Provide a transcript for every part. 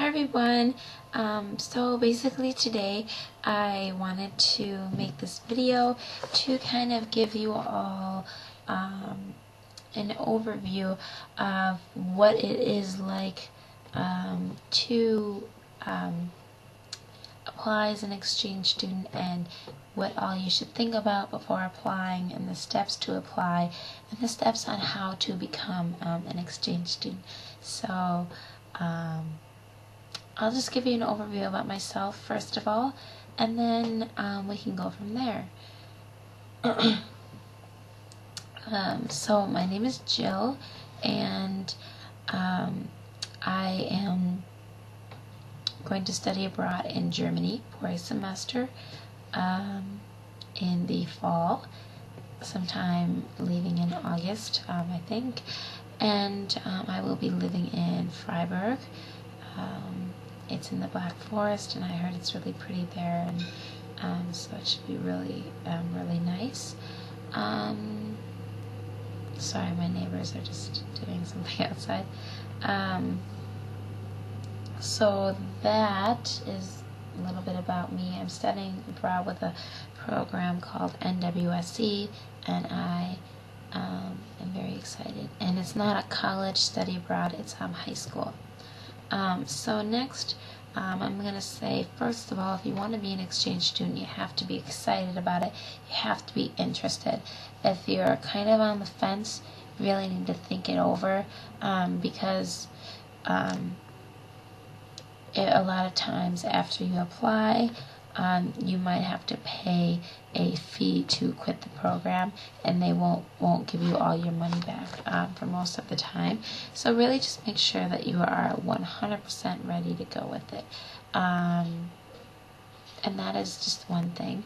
Hi everyone. So basically today I wanted to make this video to kind of give you all an overview of what it is like to apply as an exchange student and what all you should think about before applying, and the steps to apply and the steps on how to become an exchange student. So I'll just give you an overview about myself first of all, and then we can go from there. So my name is Jill, and I am going to study abroad in Germany for a semester in the fall, sometime leaving in August, I think, and I will be living in Freiburg. It's in the Black Forest, and I heard it's really pretty there, and so it should be really nice. Sorry, my neighbors are just doing something outside. So that is a little bit about me. I'm studying abroad with a program called NWSE, and I am very excited. And it's not a college study abroad, it's high school. So next, I'm going to say, first of all, if you want to be an exchange student, you have to be excited about it. You have to be interested. If you're kind of on the fence, you really need to think it over, because a lot of times after you apply, you might have to pay a fee to quit the program, and they won't give you all your money back for most of the time. So really just make sure that you are 100% ready to go with it. And that is just one thing.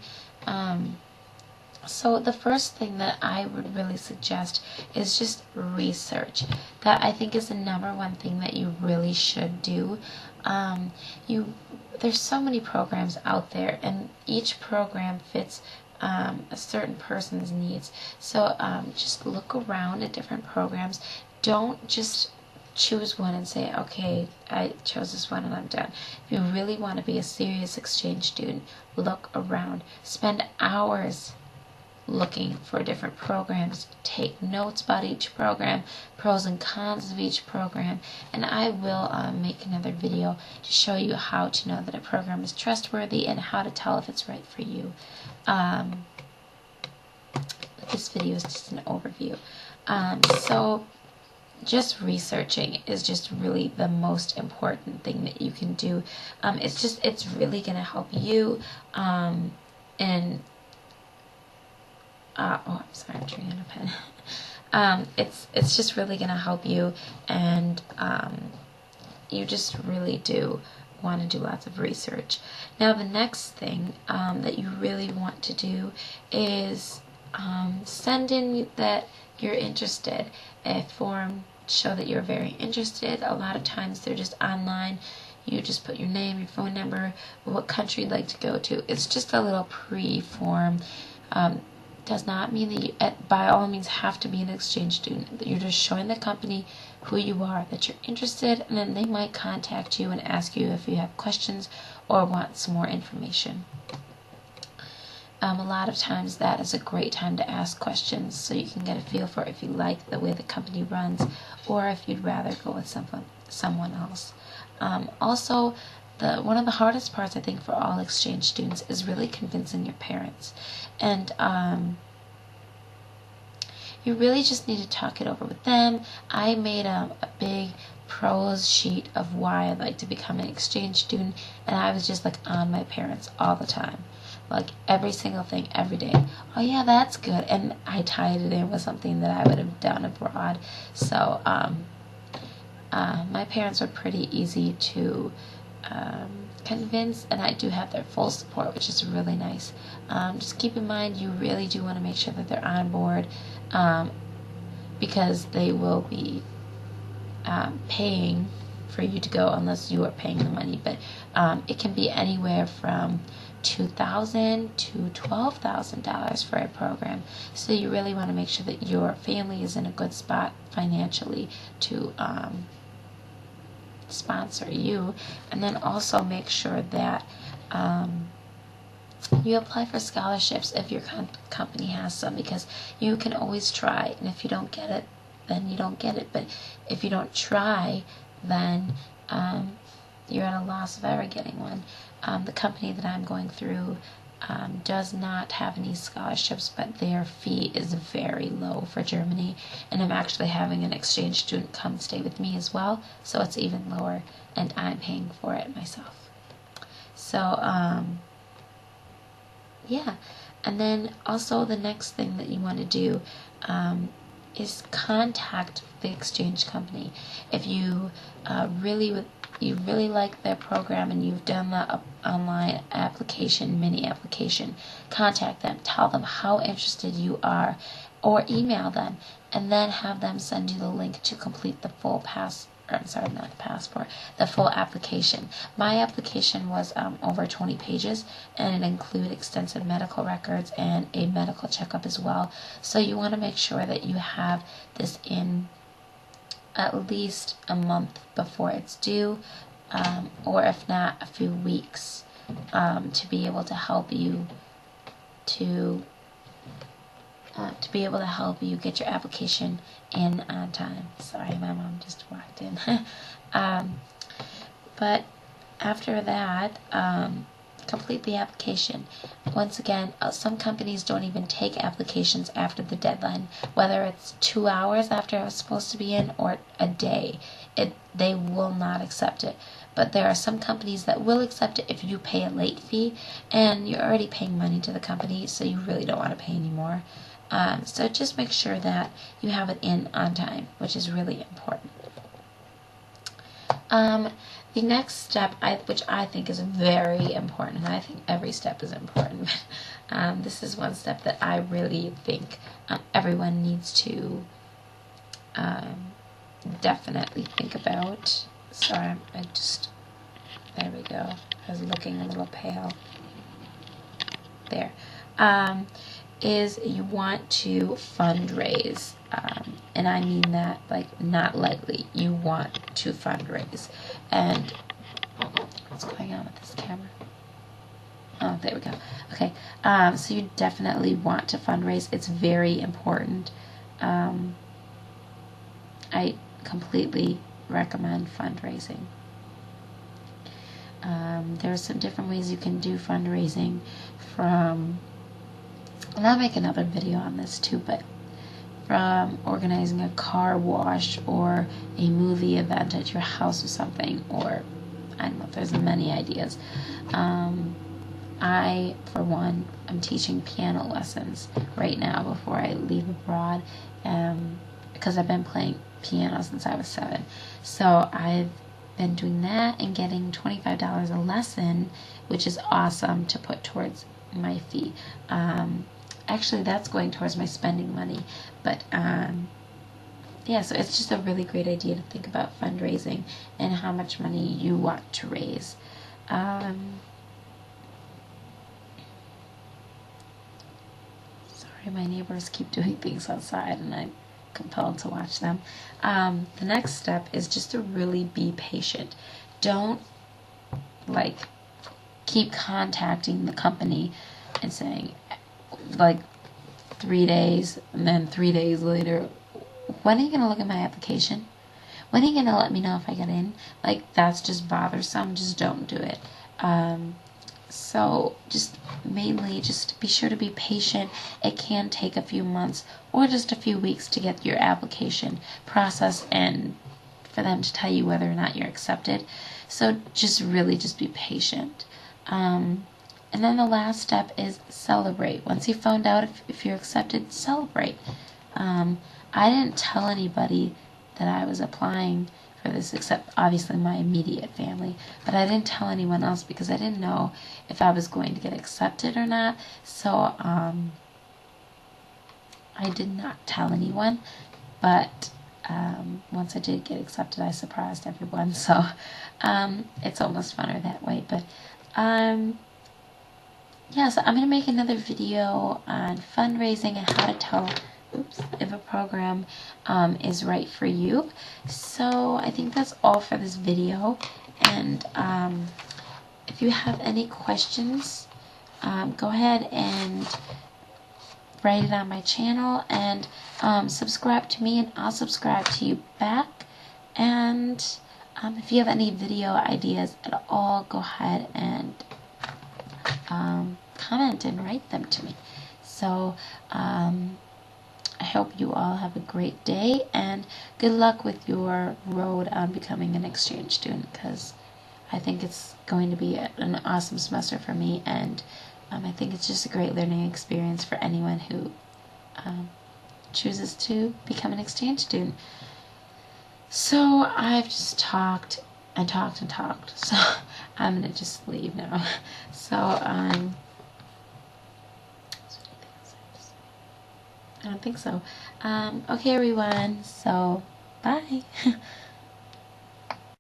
So the first thing that I would really suggest is just research. That, I think, is the number one thing that you really should do. There's so many programs out there, and each program fits a certain person's needs. So just look around at different programs. Don't just choose one and say, okay, I chose this one and I'm done. If you really want to be a serious exchange student, look around. Spend hours looking for different programs. Take notes about each program, pros and cons of each program, and I will make another video to show you how to know that a program is trustworthy and how to tell if it's right for you. But this video is just an overview. So just researching is just really the most important thing that you can do. It's really going to help you in I'm sorry, I'm chewing on a pen. It's just really going to help you, and you just really do want to do lots of research. Now, the next thing that you really want to do is send in that you're interested. A form to show that you're very interested. A lot of times they're just online. You just put your name, your phone number, what country you'd like to go to. It's just a little pre-form. Does not mean that you, by all means, have to be an exchange student. You're just showing the company who you are, that you're interested, and then they might contact you and ask you if you have questions or want some more information. A lot of times that is a great time to ask questions, so you can get a feel for if you like the way the company runs, or if you'd rather go with someone else. Also, one of the hardest parts, I think, for all exchange students is really convincing your parents. And you really just need to talk it over with them. I made a big pros sheet of why I'd like to become an exchange student, and I was just like on my parents all the time. Like every single thing, every day. Oh yeah, that's good. And I tied it in with something that I would have done abroad. So my parents were pretty easy to convince, and I do have their full support, which is really nice. Just keep in mind, you really do want to make sure that they're on board, because they will be paying for you to go unless you are paying the money. But it can be anywhere from $2,000 to $12,000 for a program. So you really want to make sure that your family is in a good spot financially to sponsor you. And then also make sure that you apply for scholarships if your company has some, because you can always try, and if you don't get it, then you don't get it. But if you don't try, then you're at a loss of ever getting one. The company that I'm going through does not have any scholarships, but their fee is very low for Germany, and I'm actually having an exchange student come stay with me as well, so it's even lower, and I'm paying for it myself. So yeah, and then also the next thing that you want to do is contact the exchange company. If you really like their program and you've done the online application, mini application, contact them, tell them how interested you are, or email them, and then have them send you the link to complete the full the full application. My application was over 20 pages, and it included extensive medical records and a medical checkup as well. So you want to make sure that you have this in at least a month before it's due, or if not, a few weeks, to be able to help you get your application in on time. Sorry, my mom just walked in. But after that, complete the application. Once again, some companies don't even take applications after the deadline, whether it's 2 hours after it was supposed to be in or a day. They will not accept it. But there are some companies that will accept it if you pay a late fee, and you're already paying money to the company, so you really don't want to pay anymore. So just make sure that you have it in on time, which is really important. The next step, which I think is very important, and I think every step is important, but this is one step that I really think everyone needs to definitely think about. Sorry, there we go. I was looking a little pale. There. Is you want to fundraise, and I mean that like not lightly. You want to fundraise. And what's going on with this camera? Oh, there we go. Okay, so you definitely want to fundraise. It's very important. I completely recommend fundraising. There are some different ways you can do fundraising, and I'll make another video on this too, but from organizing a car wash or a movie event at your house or something, or I don't know, there's many ideas. I, for one, am teaching piano lessons right now before I leave abroad, because I've been playing piano since I was 7. So I've been doing that and getting $25 a lesson, which is awesome to put towards my fee. Actually, that's going towards my spending money, but yeah, so it's just a really great idea to think about fundraising and how much money you want to raise. Sorry, my neighbors keep doing things outside, and I'm compelled to watch them. The next step is just to really be patient. Don't keep contacting the company and saying 3 days, and then 3 days later, when are you going to look at my application? When are you going to let me know if I get in? That's just bothersome. Just don't do it. So just mainly just be sure to be patient. It can take a few months or just a few weeks to get your application processed and for them to tell you whether or not you're accepted. So just be patient. And then the last step is celebrate. Once you found out if you're accepted, celebrate. I didn't tell anybody that I was applying for this except obviously my immediate family, but I didn't tell anyone else because I didn't know if I was going to get accepted or not. So I did not tell anyone, but once I did get accepted, I surprised everyone. So it's almost funner that way. But yeah, so I'm going to make another video on fundraising and how to tell if a program is right for you. So I think that's all for this video, and if you have any questions, go ahead and write it on my channel, and subscribe to me and I'll subscribe to you back. And if you have any video ideas at all, go ahead and comment and write them to me. So I hope you all have a great day, and good luck with your road on becoming an exchange student, because I think it's going to be an awesome semester for me, and I think it's just a great learning experience for anyone who chooses to become an exchange student. So I've just talked and talked and talked, so I'm gonna just leave now. So I don't think so. Okay, everyone, so bye.